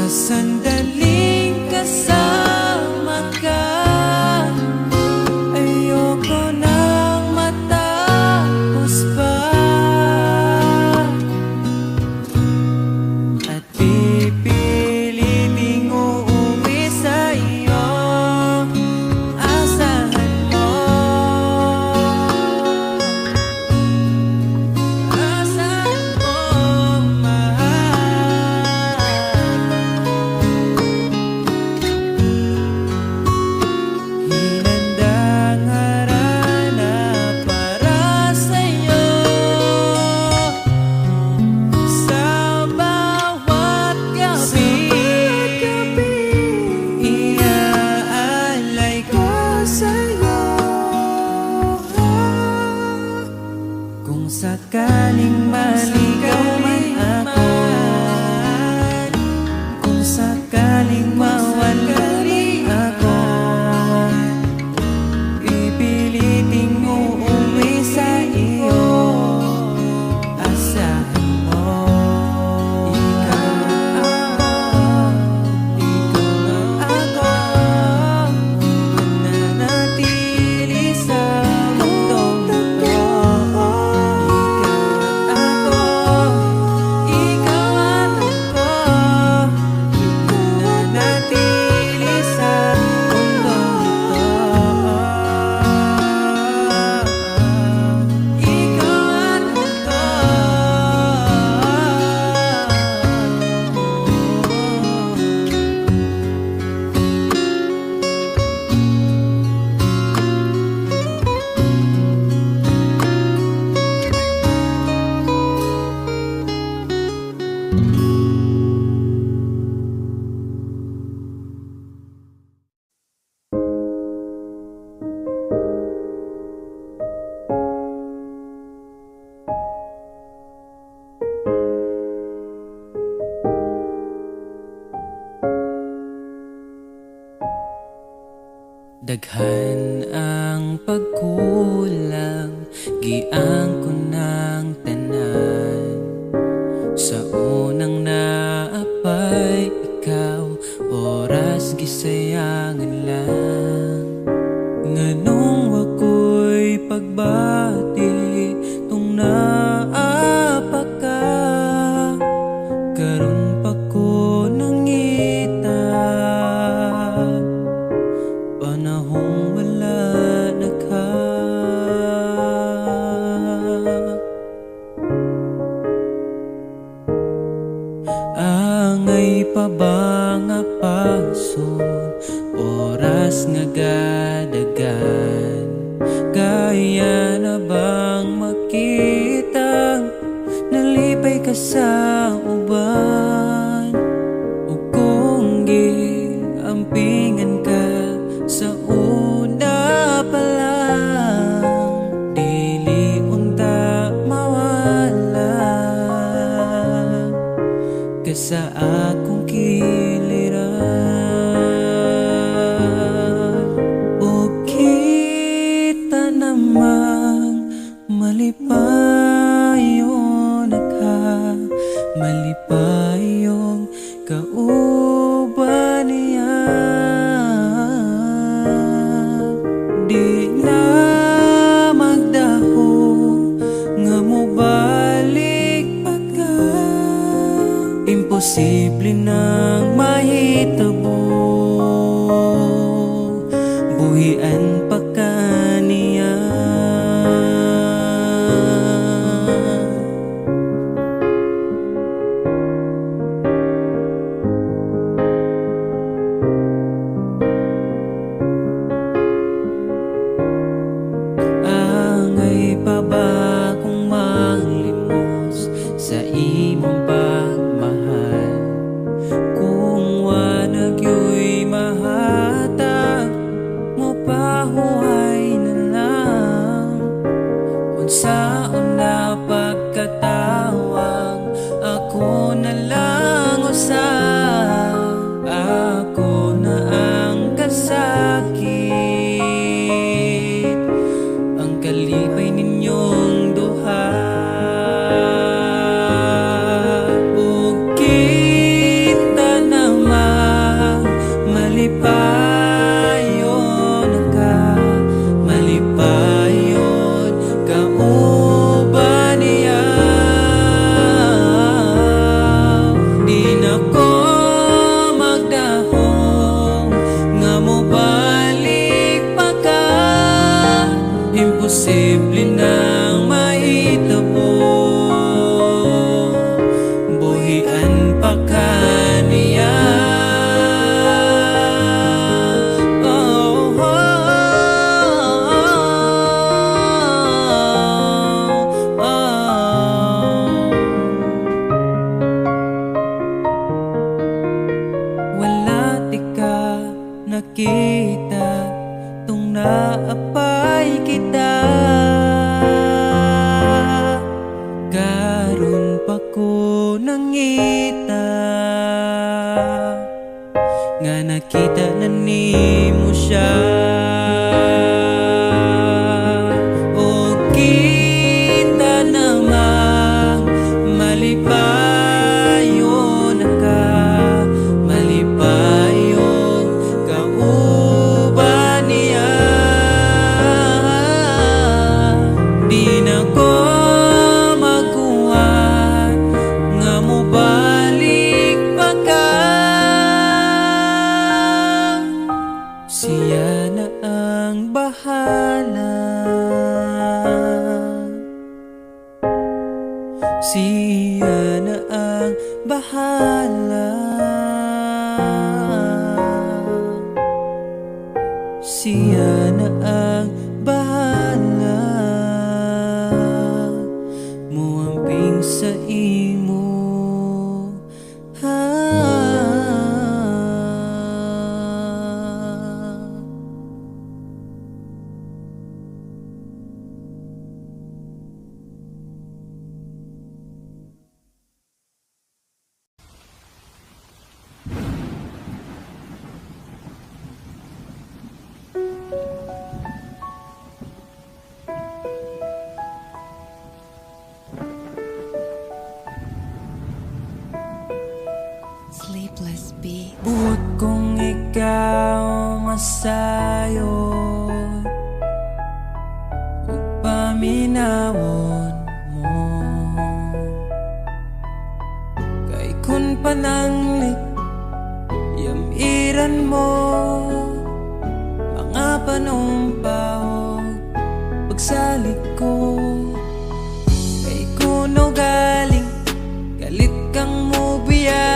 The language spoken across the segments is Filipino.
sandaling kasama ka, ayoko nang matapos pa. At pipiliting uuwi sa iyo, asahan mo. Asahan mo, mahal. Hinandang harana para sa'yo sa bawat gabi. Iaalay ko sa'yo kung sakaling maligaw man ako, kung sakaling mawalay ako, pipiliting uuwi sa iyo, asahan mo. Ikaw ako, mananatili sa mundong ito. Ikaw at ako, mananatili sa mundong ito. Ikaw at ako. Daghan ang pagkulang, giang ko ng tanan. Sa unang naapay ikaw, oras gisayangan lang. Nganong wako'y pagbati, tung naapa ka. Karon pa ko nangita, panahong wala na ka. Angay pa ba nga pason, oras nga gadagan. Kaya na bang makita, nalipay ka sa uban. O kung giampingan ka sa una pa lang, dili unta mawala ka sa akong kiliran. O kita namang malipayo na ka, malipayong kauban niya. Di na magdaho nga mobalik pa ka, imposible nang mahitabo, buhian pa ka niya. Angay pa ba kung manglimos sa imong pagmahal, kung wanag yo'y mahatag mo pa kita tung naapay kita. Karon pa ko nangita nga nakita na nimo siya. O kita namang malipayon ka, malipayon kauban niya. Di na ko makuha nga mobalik pa ka. Siya na ang bahala, siya na ang bahala, siya na ang bahala. Muamping sa imo, Sleepless Beat. buot kong ikaw masayo ug paminawon mo. Kay kun pananglik yamiran mo, mga panumpaw pagsalik ko. Kay kuno galing galit kang mubiya,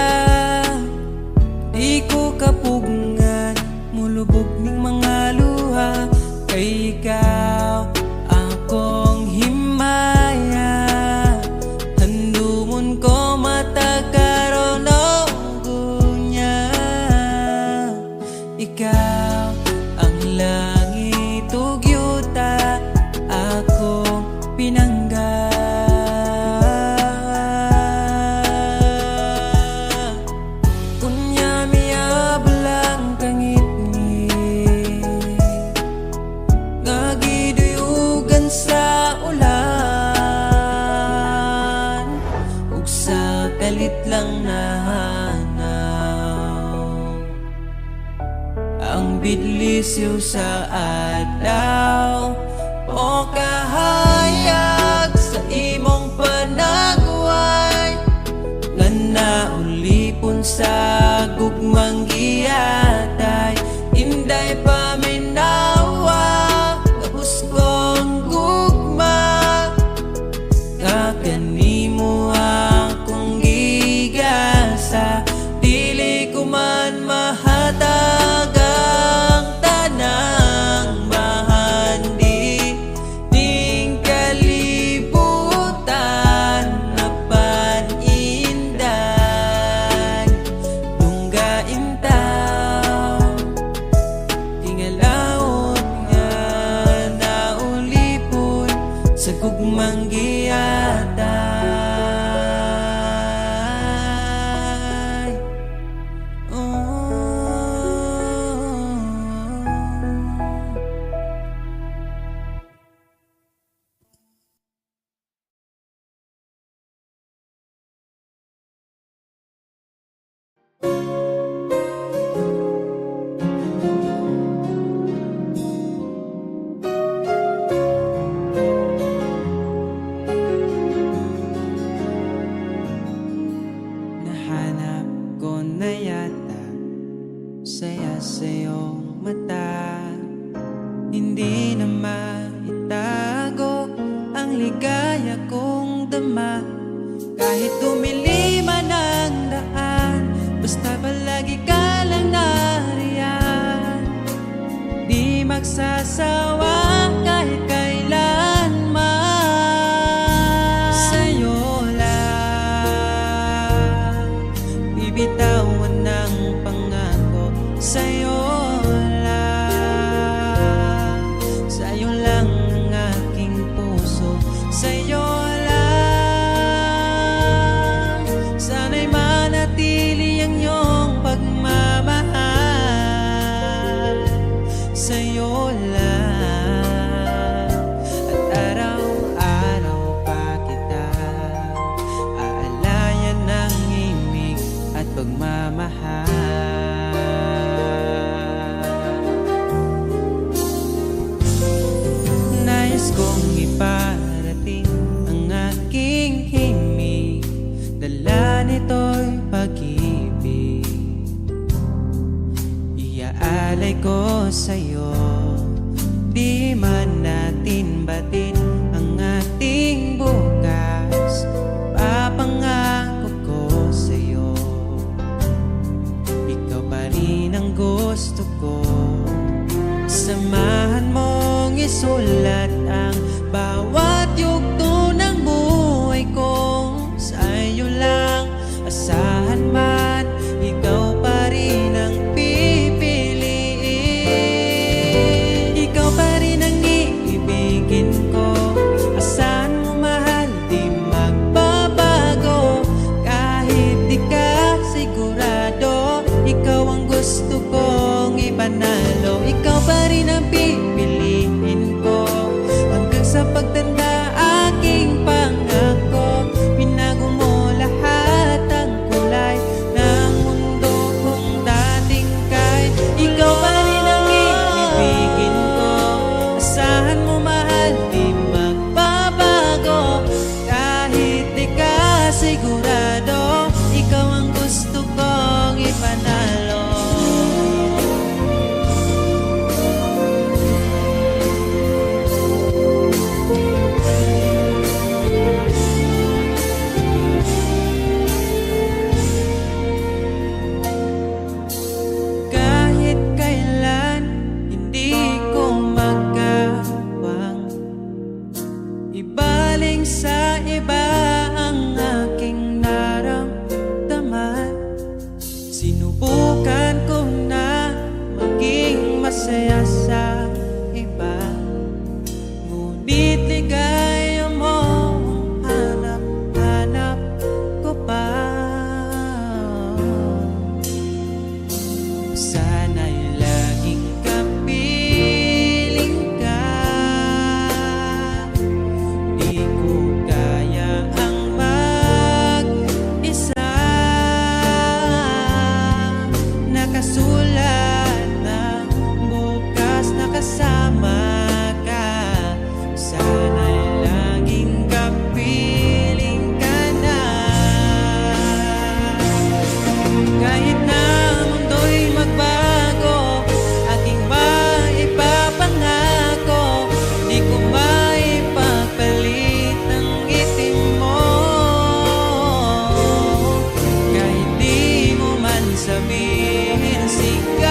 di ko kapugngan mulubog ning mga luha. Kay ikaw akong himaya, handumon ko matagkaroon og gunya. Ikaw ang langit ug yuta, akong pinangga. Kalit lang nahanaw ang bidlisiw sa adlaw, o kahayag sa imong panagway nga naulipon sa gugmang giyatay. Inday paminawa tapos kong gugma nga kanimo akong gigasa. Dili ko man mahatag ang tanang mahandi ning kalibutan na panindan. Lunggain taw tingalaot nga naulipon sa gugmang giyatay. Nahanap ko na yata saya sa iyong mata, hindi na maitago ang ligaya kong dama. Kahit tumiliman ang daan, basta palagi ka lang nariyan. Di magsasawa kahit kailanman. Sa'yo lang bibitawan ng pangako. Sa'yo Alay ko sa'yo, di man natin batin ang ating bukas. Papangako ko sa'yo, ikaw pa rin ang gusto ko. Samahan mong isulat ang bawat yugto ng buhay ko. Sa'yo lang asahan man, ikaw pa rin ang pipiliin. Ikaw pa rin ang iibigin ko. Asahan mo mahal, di magbabago. Kahit di ka sigurado, ikaw ang gusto kong ipanalo. Ikaw pa rin ang pipiliin ko hanggang sa pagtanda aking pangako. Binago mo lahat ang kulay ng mundo kung dating kay ikaw pa rin ang iibigin ko. Asahan mo mahal, di magbabago. Kahit di ka sigurado, ikaw ang gusto kong ipanalo. Kahit kailan hindi ko magawang ibaling sa iba ang aking naramdaman. Sinubukan ko na maging masaya sa iba, ngunit ligaya mo hanap-hanap ko pa. Sana'y laging kapiling ka. Di ko kaya ang mag-isa. Nakasulat na bukas na kasama ka. Sana'y laging kapiling ka na. Kahit na mundo'y magbago, aking maipapangako, di ko maipagpalit ang itim mo. Kahit di mo man sabihin, sigaw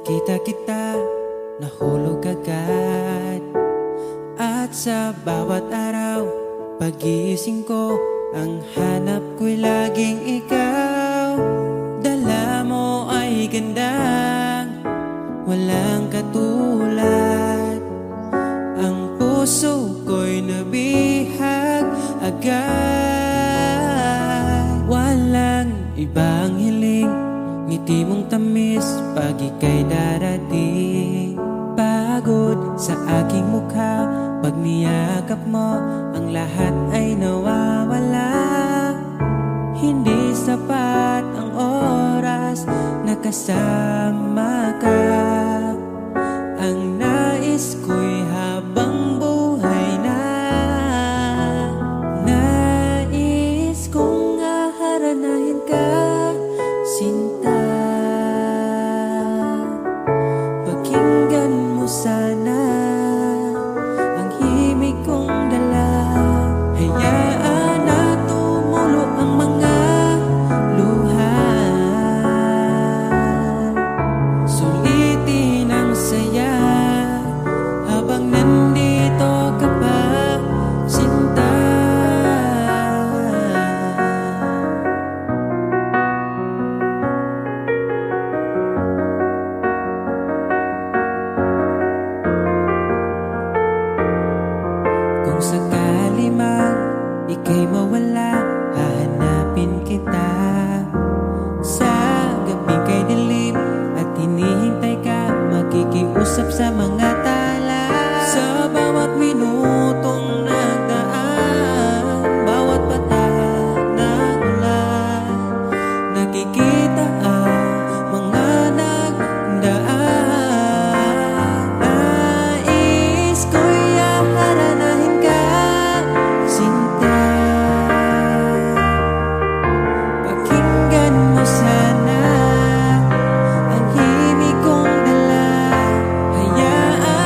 nakita kita, nahulog agad. At sa bawat araw, pagising ko, ang hanap ko'y laging ikaw. Dala mo ay gandang walang katulad. Ang puso ko'y nabihag agad. Walang ibang hiling, ngiti mong tamis pag ika'y darating. Pagod sa aking mukha, pag niyakap mo, ang lahat ay nawawala. Hindi sapat ang oras na kasama ka. Ang nais ko'y habang buhay na. Nais kong aharanahin ka, sinta. Pakinggan mo sana ang himig kong dala. Hayaan na tumulo ang mga luha. Sulitin ang saya habang nandito ka pa, sinta. Kung sakali man ika'y mawala, hahanapin kita. Sa gabi kay dilim at hinihintay ka, makikiusap sa mga tala. Sa bawat minutong nagdaan, bawat patak ng ulan, nakikita ang mga nagdaan. Nais ko'y aharanahin ka, sinta. Pakinggan mo sana ang himig kong dala. Hayaan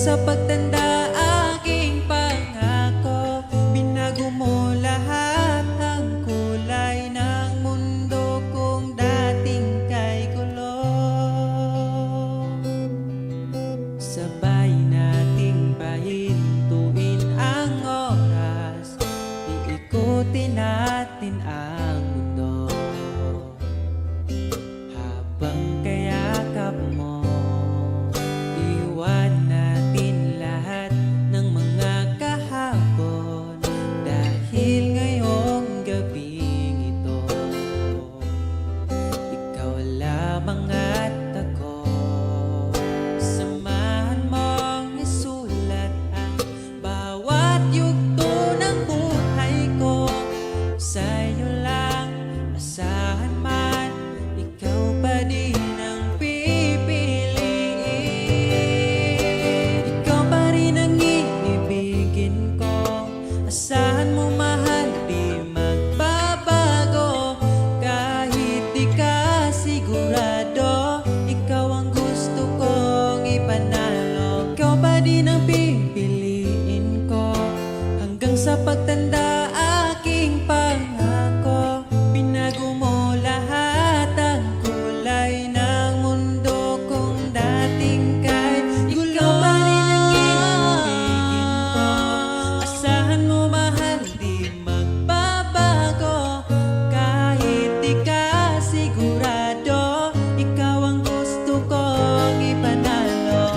sa pagtanda aking pangako, binago mo lahat ang kulay ng mundo kung dating kay gulo. Sabay nating pahintuin ang oras, iikutin natin ang mundo. Habang kayakap mo, iwan natin lahat ng mga kahapon, dahil ngayong gabing ito, ikaw lamang at ako. Samahan mong isulat ang bawat yugto ng buhay ko. Sa'yo lang, asahan man, ikaw pa din ang pipiliin. Ikaw pa rin ang iibigin ko. Asahan mo mahal, di magbabago. Kahit di ka sigurado, ikaw ang gusto kong ipanalo. Ikaw pa din ang pipiliin ko. Hanggang sa pagtanda aking pangako, binago mo lahat ang kulay ng mundo kung dating kay gulo. Ikaw pa rin ang iibigin ko. Asahan mo mahal, di magbabago. Kahit di ka sigurado, ikaw ang gusto kong ipanalo.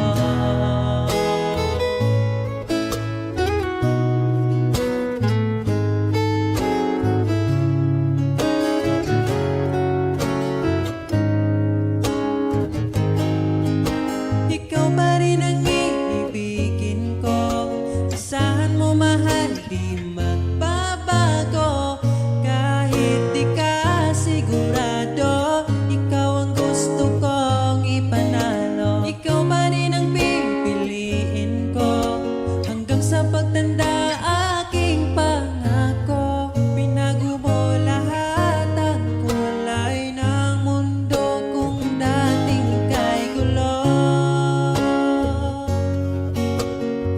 Ikaw pa rin ang iibigin ko. Asahan mo mahal, di magbabago. Kahit di ka sigurado, ikaw ang gusto kong ipanalo. Ikaw pa rin ang pipiliin ko. Hanggang sa pagtanda aking pangako, binago mo lahat ang kulay ng mundo kung dating kay gulo.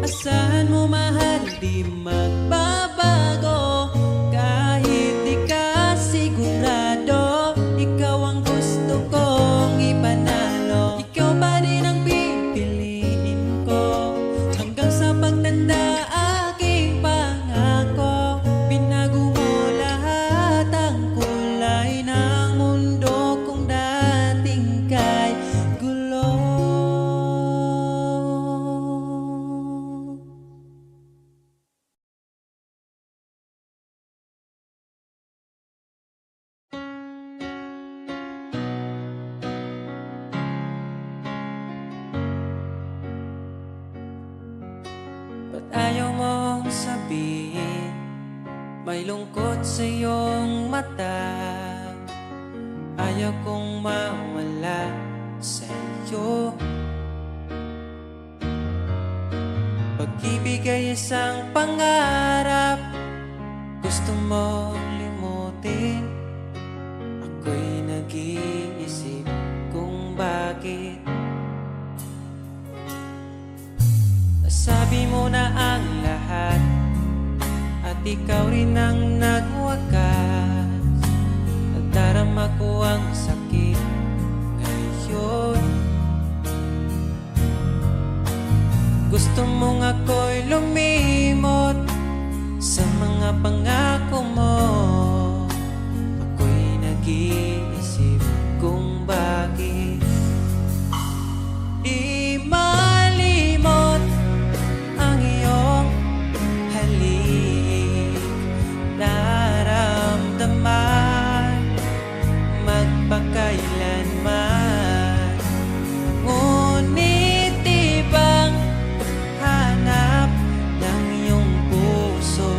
Asahan mo mahal, di magbabago. Kahit di ka sigurado, ikaw ang gusto kong ipanalo. Ikaw pa rin ang pipiliin ko. Hanggang sa pagtanda aking pangako, binago mo lahat ang kulay ng mundo kung dating kay gulo. Ba't ayaw mong sabihin? May lungkot sa iyong mata. Ayaw kong mawala sa iyo. Pag-ibig ay isang pangarap, gusto mo limutin. Ako'y nag-iisip kung bakit. Nasabi mo na ang lahat, at ikaw rin ang nagwakas. Nadarama ko ang sakit ngayon. Gusto mong ako'y lumimot sa mga pangako mo. Ako'y nag-iisip kung bakit di malimot ang iyong halik. Naramdaman magpakailanman. Ngunit ibang hanap ng iyong puso,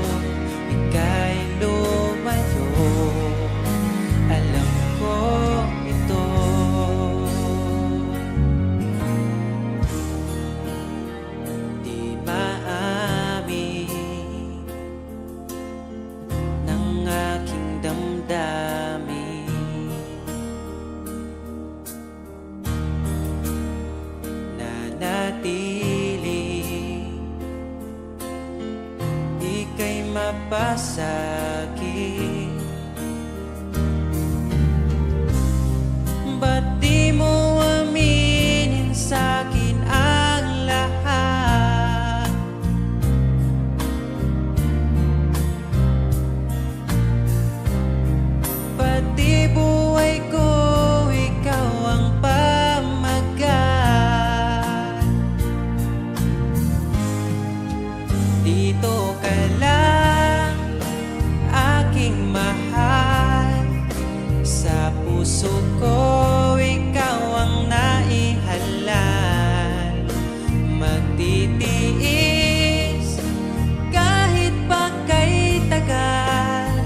ika'y lumayo. Alam pa sa'kin? Ba't di mo aminin sa'kin ang lahat? Pati buhay ko, ikaw ang pamagat. Dito ka lang, aking mahal. Sa puso ko, ikaw ang naihalal. Magtitiis kahit pa kay tagal.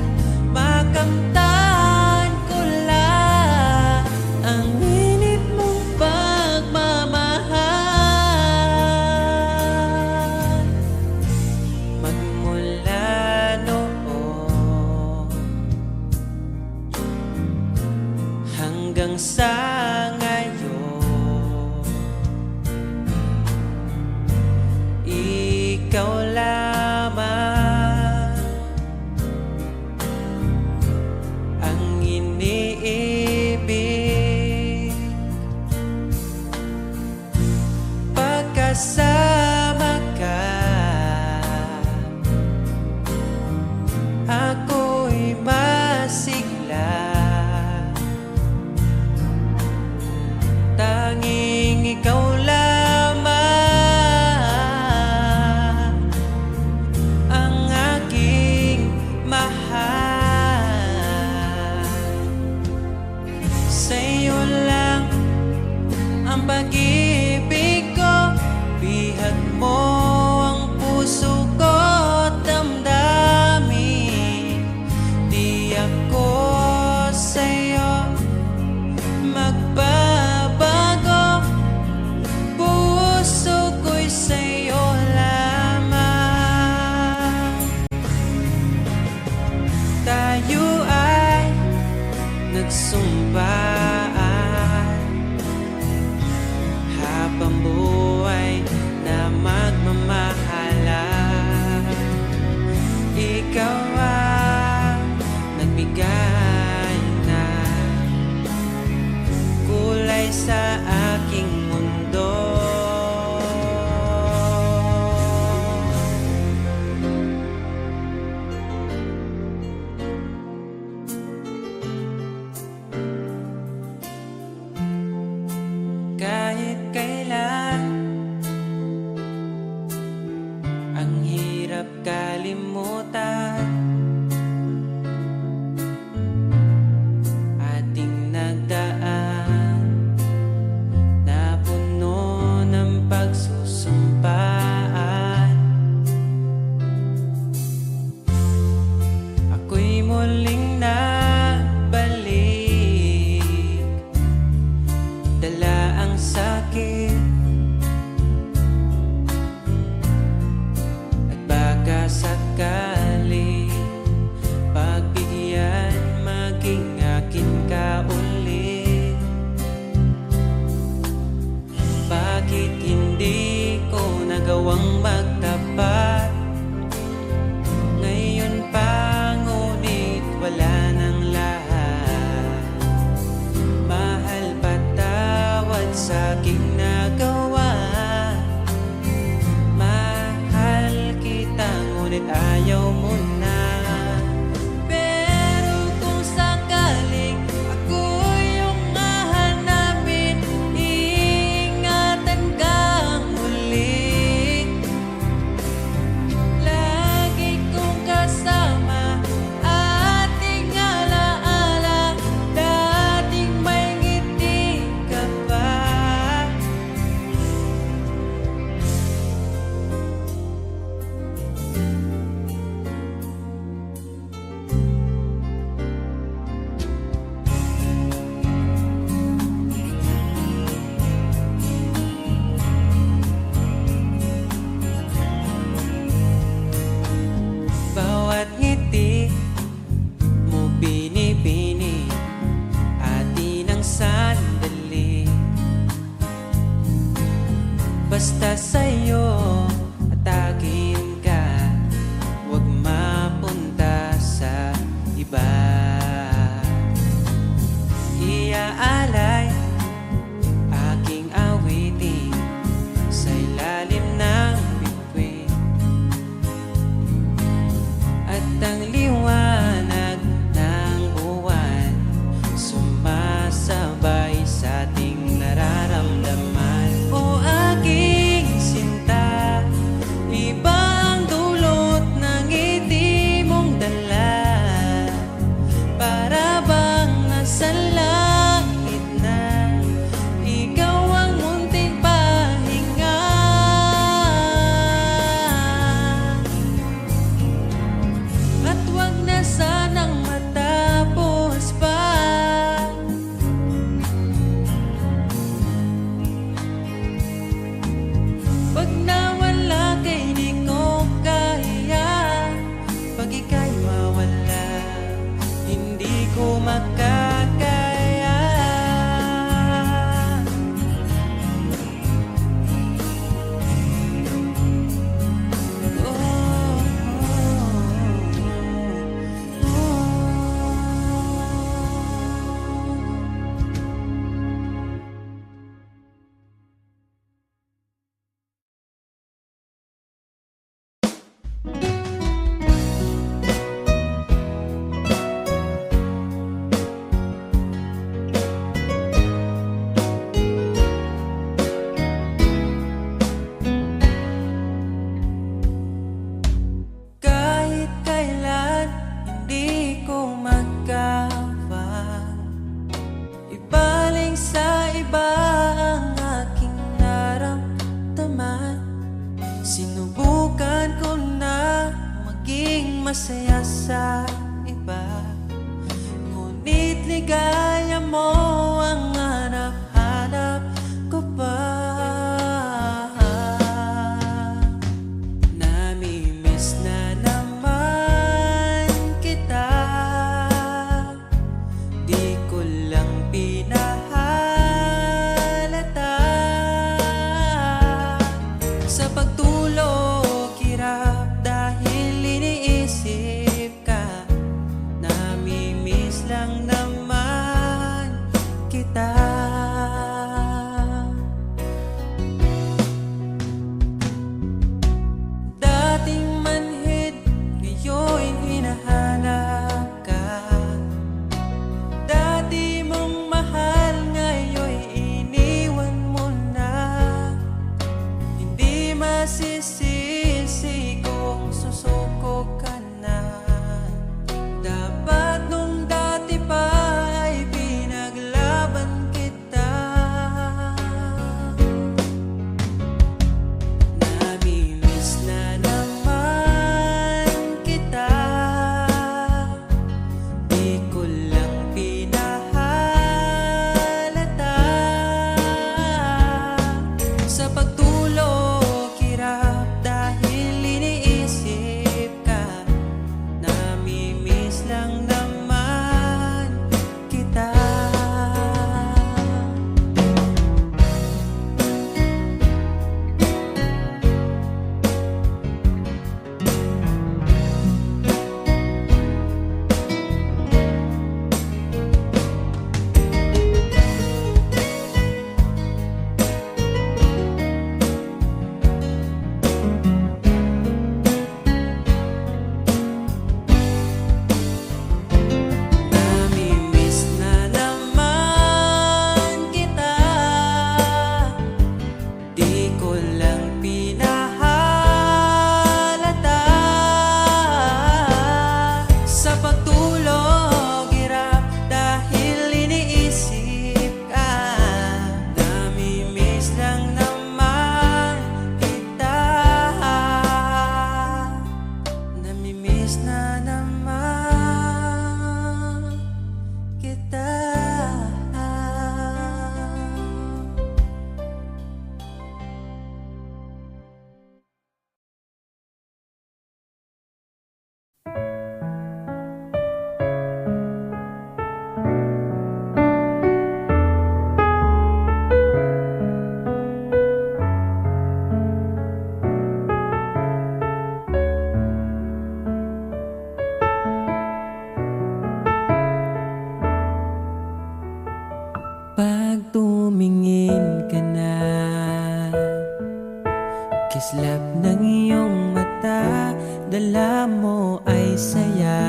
Makamtan ko lang ang init mong pagmamahal. Magmula noon hanggang sa ngayon, ikaw lamang ang iniibig. Pagkasama ka, ako'y masigla. Tanging ikaw lamang ang aking mahal. Sa'yo lang ang pag-ibig ko, bihag mo ang puso ko at damdamin. Di ako sa'yo magbabago, puso ko'y sa'yo lamang. Tayo ay nagsumpaan habang buhay na magmamahalan. Ikaw ang nagbigay ng kulay sa aking mundo. Kahit kailan ang hirap kalimutan, ating nagdaan na puno ng pagsusumpaan. Ako'y muling nabalik, dala ang sakit at baka sakali pagbigyan maging akin ka ulit. Bakit hindi ko nagawang magtapat ngayon pa, ngunit wala nang lahat? Mahal, patawad sa aking nagawa. Mahal kita, ngunit ayaw mo na. Pero kung sakaling ako yung hahanapin, iingatan kang muli. Lagi kong kasama, ating alaala, dating may ngiti ka pa. Bawat ngiti mo binibini, atin ang sandali. Basta sa'yo at akin ka, huwag mapunta masaya sa iba, ngunit ligaya mo ang hanap-hanap ko pa. Namimiss na naman kita, di ko lang pinahalata. Sa pagtulog hirap dahil iniisip ka, namimiss lang naman kita. Dating manhid, ngayon hinahanap ka. Dati mong mahal, ngayon iniwan mo na. Hindi masisisi kung susuko ka na. Dapat nung dati pa ay pinaglaban kita. Namimiss na naman kita, di ko lang pinahalata. Sa pagtulog hirap dahil iniisip ka, namimiss lang naman kita. Namimiss na naman kita, di ko lang pinahalata. Sa pagtulog hirap dahil iniisip ka, namimiss lang naman kita. Namimiss na naman kita. Pag tumingin ka na, kislap ng iyong mata, dala mo ay saya.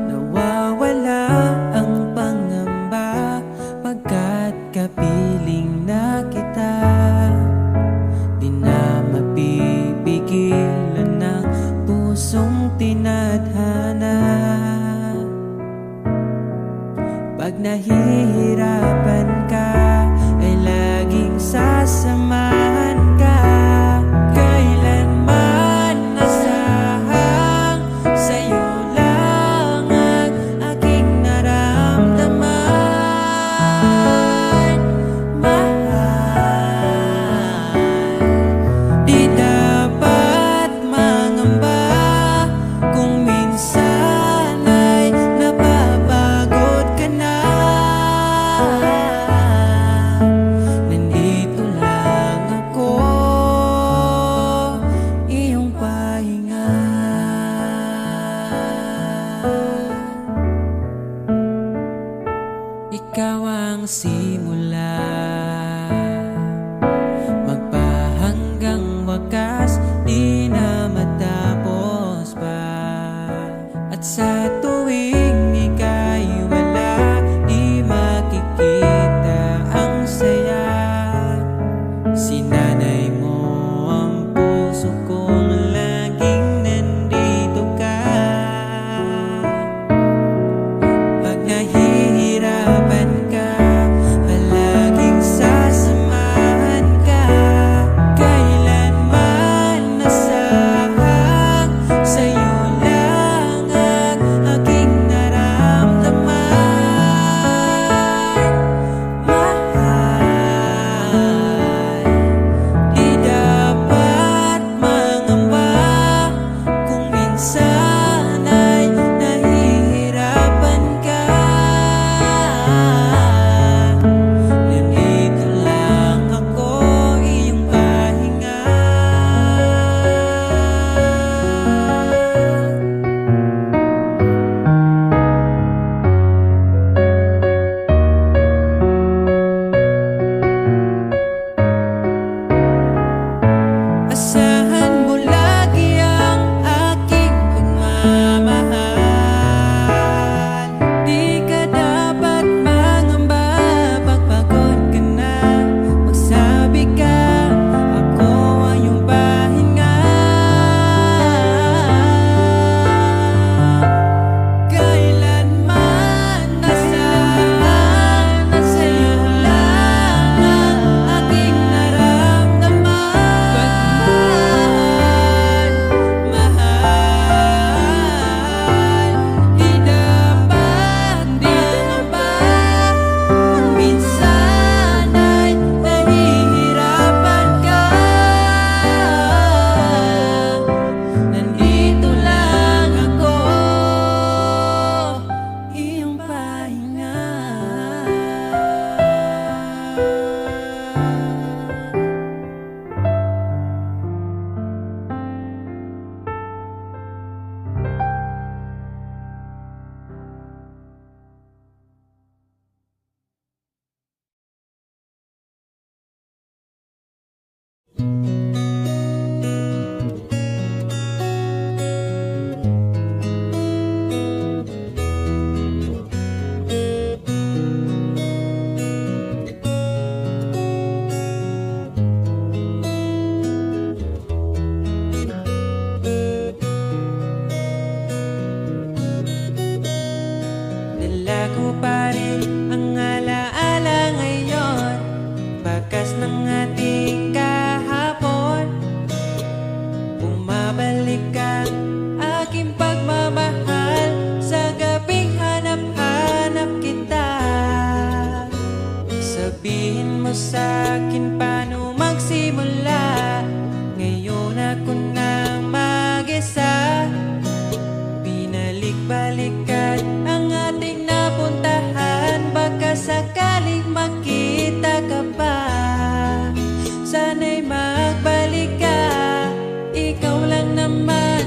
Nawawala ang pangamba pagkat kapiling na kita. Di na mapipigilan ng pusong tinadhana. Pag nahihirapan ka, ay laging sasamahan ka. Kailanman nasahang sa'yo lang sana'y magbalik ka. Ikaw lang naman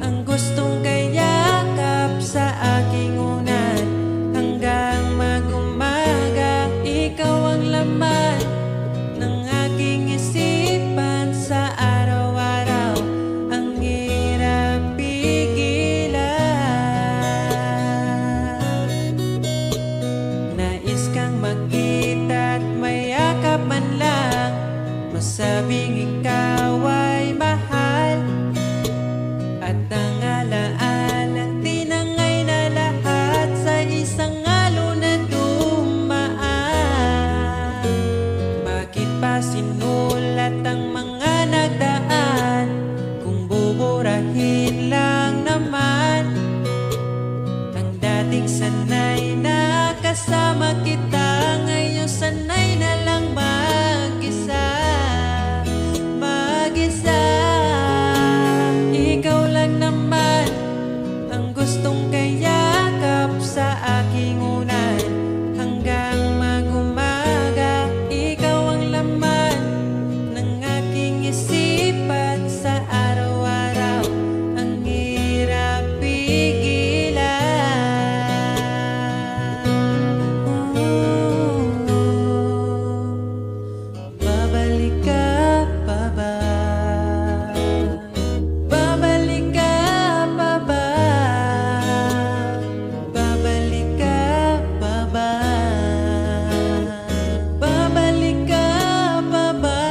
ang gustong kayakap sa aking unan. Hanggang mag-umaga, ikaw ang laman ng aking isipan sa araw-araw. Ang hirap pigilan. Nais kang makita at mayakap man lang, masabing ikaw ay mahal. At ang alaalang tinangay na lahat sa isang alon na dumaan. Bakit pa sinulat ang mga nagdaan kung buburahin lang naman ang dating sanay na kasama kita? Ngayon sanay na lang mag-isa, mag-isa. Ikaw lang naman ang gustong kayakap sa aking unan. Hanggang mag-umaga, ikaw ang laman ng aking isipan sa araw-araw. Ang hirap pigilan. Babalik ka pa ba? Babalik ka pa ba? Babalik ka pa ba? Babalik ka pa ba?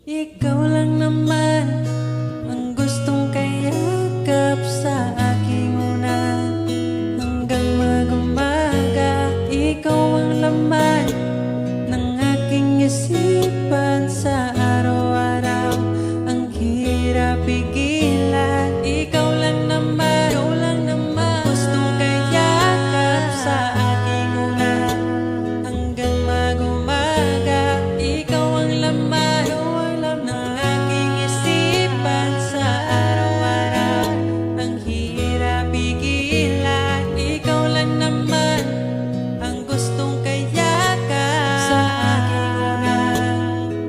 Ikaw lang naman ang gustong kayakap sa aking unan. Hanggang mag-umaga, ikaw ang laman ng aking isipan sa araw-araw. Ang hirap pigilan. Ikaw lang naman gustong kayakap sa aking unan. Hanggang mag-umaga, ikaw ang laman ng aking isipan sa araw-araw. Ang hirap pigilan. Ikaw lang naman ang gustong kayakap sa aking unan.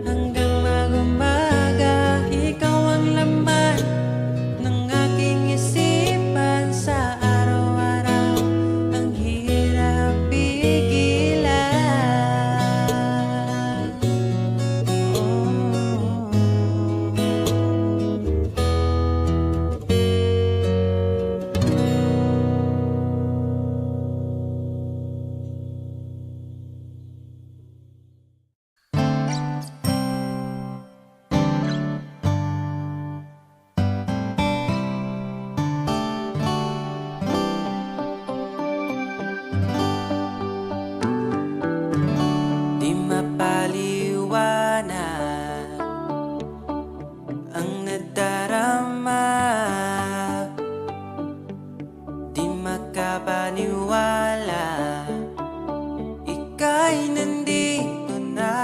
Hanggang mag-umaga, ikaw ang laman ng aking isipan sa araw-araw. Ang hirap pigilan. Di mapaliwanag ang nadarama. Di makapaniwala ika'y nandito na.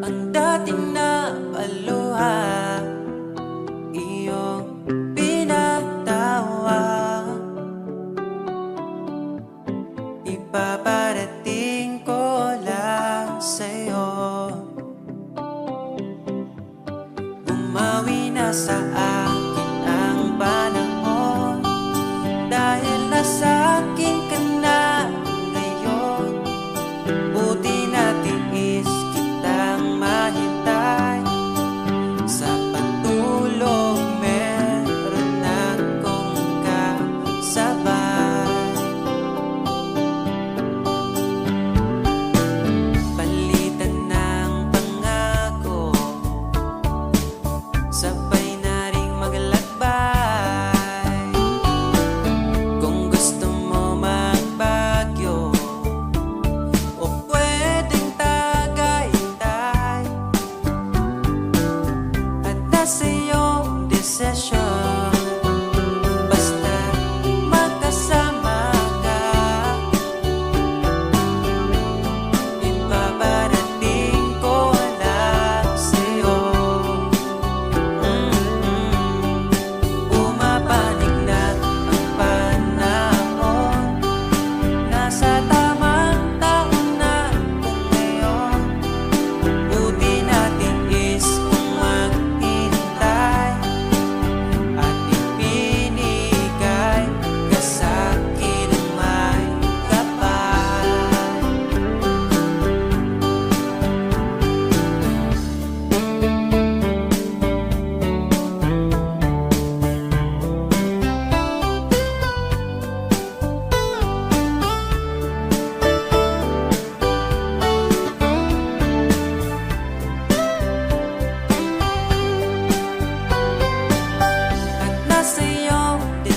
Ang dating napaluha, iyong pinatawa. Ipaparating ko lang sa'yo. Bumawi na sa akin ang panahon, dahil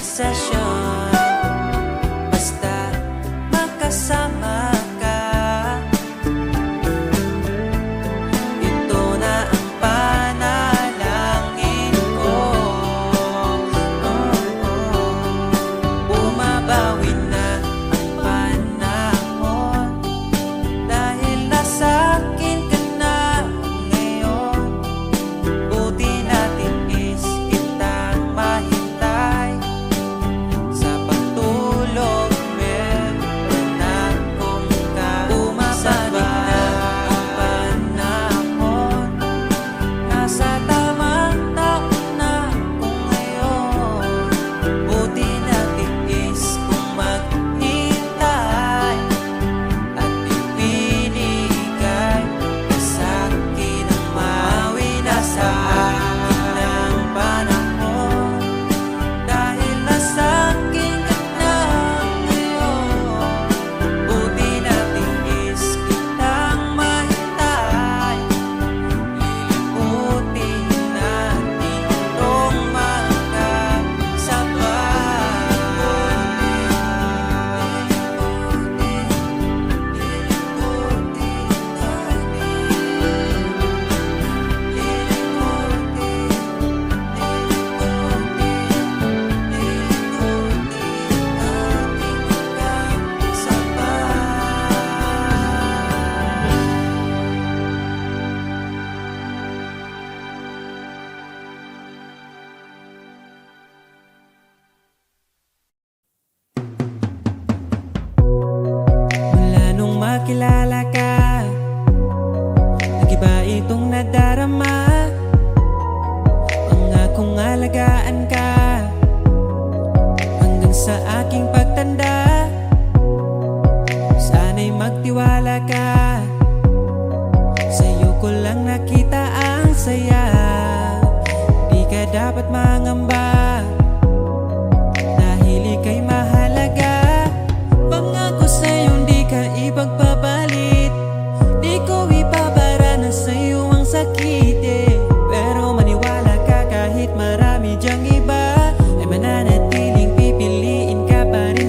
sensasyon. Basta makasama ka, ito na ang panalangin ko. Bumabawi na ang panahon, dahil nasa akin ka na ngayon. Buti natin is kitang mahintay. Sa pagtulog meron na kong kausap. Bumabalik na ang panahon, nasa tamang taon na ako ngayon. Buti natin is kung maghintay at ibinigay ka sa'kin ang mawi na sa akin ang panahon, dahil nasa akin ka na ngayon. Buti natin is kitang mahintay. Lilimutin natin itong mula nung makilala ka, nag-iba itong nadarama. Pangakong alagaan ka hanggang sa aking pagtanda. Sana'y magtiwala ka, sa'yo ko lang nakita ang saya. Di ka dapat mangamba, dahil ika'y mahalaga. Pangako sa'yo di ka ipagpapalit, di ko ipabara na sa'yo ang sakit, eh. Pero maniwala ka, kahit marami dyang iba, ay mananatiling pipiliin ka pa rin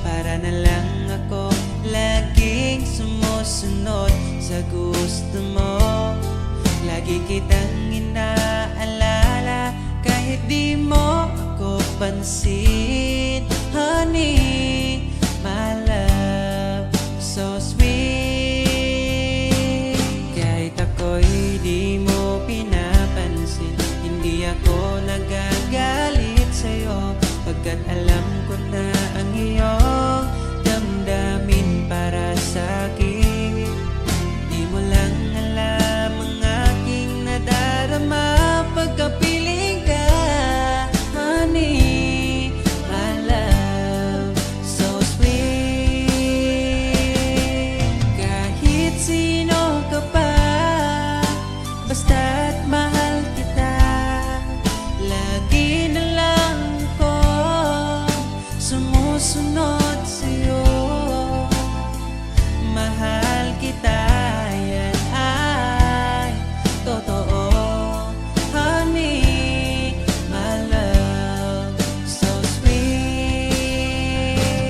para na lang ako laging sumusunod sa gusto mo. Lagi kitang inaalala kahit di mo ako pansin. Honey, my love, so sweet. Kahit ako'y di mo pinapansin, hindi ako nagagalit sa'yo, pagkat alam ko na ang iyong damdamin para sa'kin. Di mo lang alam ang aking nadarama pagkapiling ka. Honey, my love, so sweet. Kahit sino ka pa, basta't mahal kita, lagi na lang ako sumusunod sa'yo. Mahal kita, yan ay totoo. Honey, my love, so sweet.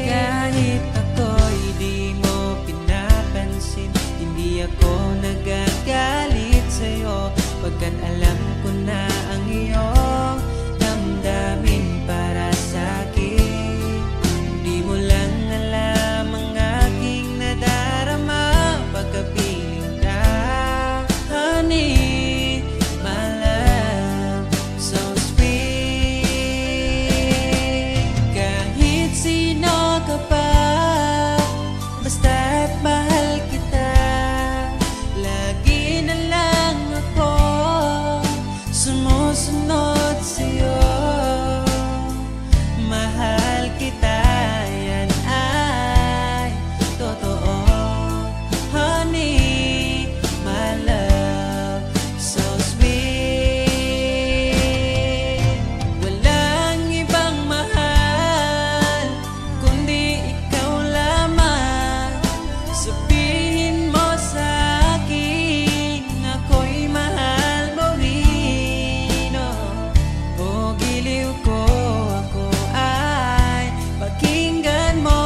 Kahit ako'y di mo pinapansin, hindi ako nagagalit sa'yo, pagkat alam ko na ang iyong damdamin para sa'kin. Di mo lang alam ang aking nadarama pagkapiling ka. Honey, my love, so sweet. Kahit sino ka pa, basta't mahal kita, lagi na lang ako sumusunod sa'yo. Mahal kita, yan ay totoo. Honey, my love, so sweet. Walang ibang mahal kundi ikaw lamang. Sabihin mo sa akin, ako'y mahal mo rin. O giliw ko, ako ay pakinggan mo.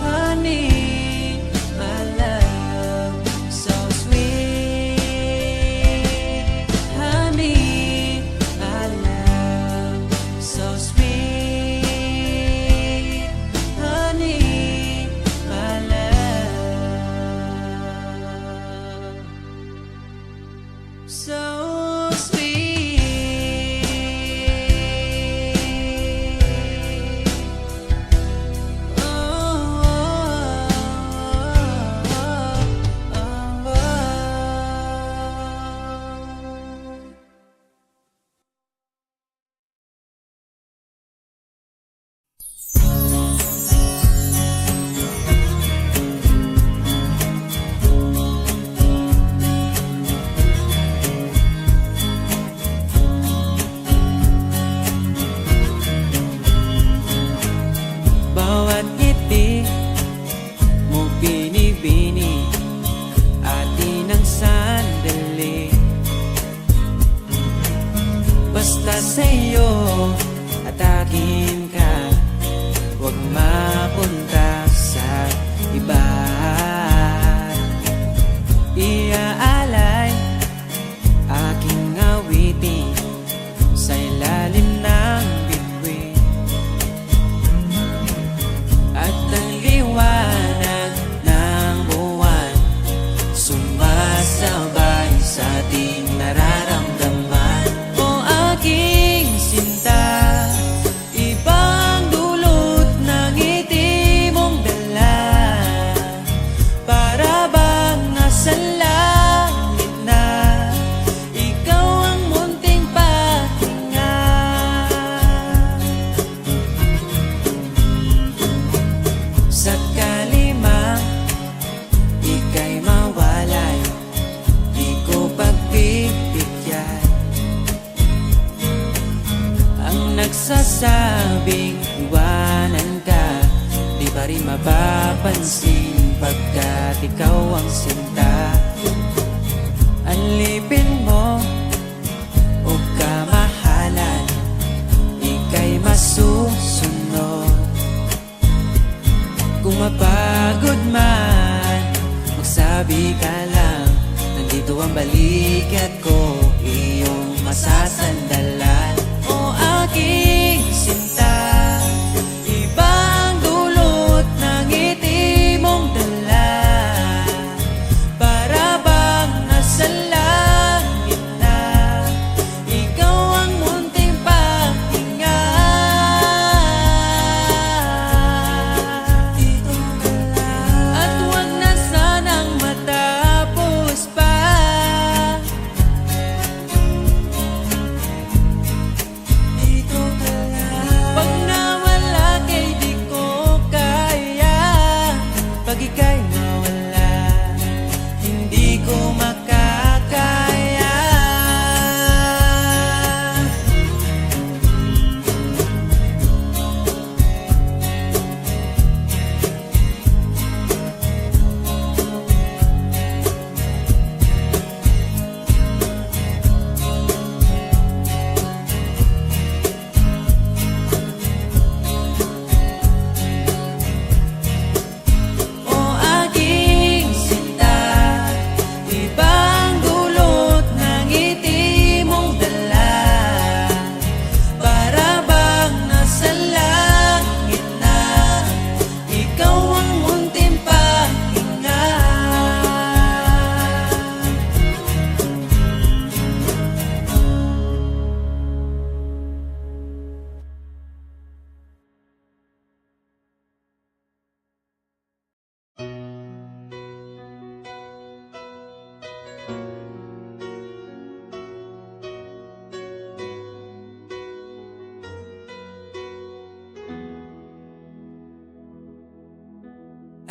Honey, my love, so sweet. Honey, my love, so sweet. Honey, my love, so sweet. Oh, oh, oh, oh. Bawat ngiti mo binibini, atin ang sandali. Basta sa'yo at akin ka, huwag mapunta sa iba. Iaalay aking awitin sa ilalim ng bituin, at ang liwanag ng buwan sumasabay sa ating nararamdaman. O aking sinta, ibang dulot ng ngiti mong dala, para bang nasa langit na ikaw ang munting pahinga. Sakali mang ika'y mawalay, di ko pagbibigyan ang nagsasabing iwanan ka. Di pa rin mapapansin pagkat ikaw ang sinta. Alipin mo o kamahalan, ika'y masusunod. bigat ko iyong masasandalan. O aking sinta, ibang dulot ng ngiti mong dala. Para bang nasa langit na, ikaw ang munting pahinga. Dito ka lang, at huwag na sanang matapos pa. Dito ka lang, pag nawala kay di ko kaya. Pag ika'y mawala, hindi ko makakaya. O aking sinta, ibang dulot ng ngiti mong dala. Para bang nasa langit na, ikaw ang munting pahinga.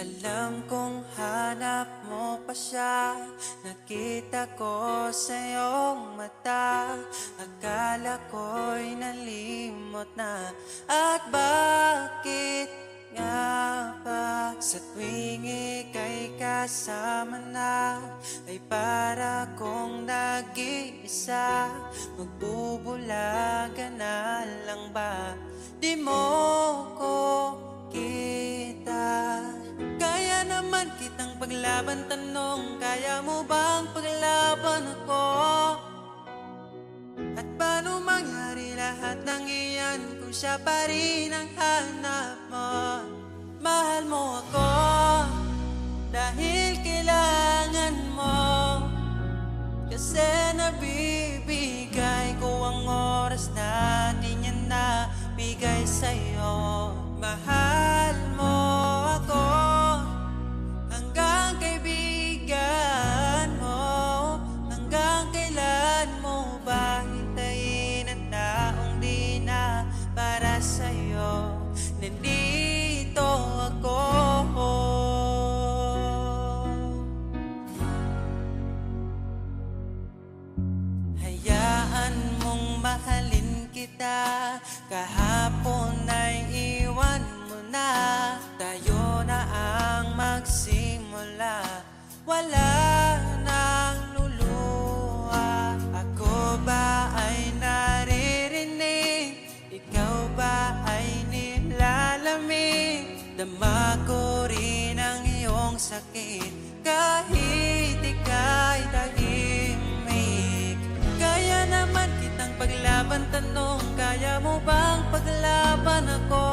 Alam kong hanap mo pa siya, nakita ko sa iyong mata. Akala ko'y nalimot na, at bakit nga ba? Sa tuwing ika'y kasama na, ay para kong nag-iisa. Magbubulaga na lang ba? Di mo ko kita. Kaya naman kitang paglaban, tanong, kaya mo bang paglaban ako? At paano mangyari lahat ng iyan kung siya pa rin ang hanap mo? Mahal mo ako dahil kailangan mo, kasi nabibigay ko ang oras na di niya nabigay sa'yo. Mahal mo ako hanggang kaibigan mo. Hanggang kailan mo ba hintayin ang taong di na para sa'yo? Nandito ako. Hayaan mong mahalin kita, kahapon ay iwan mo na. Tayo na ang magsimula, wala nang luluha. Ako ba ay naririnig? Ikaw ba ay nilalamig? Dama ko rin ang iyong sakit, kahit ika'y tahimik. Kaya naman kitang paglaban, tanong, kaya mo bang paglaban ako?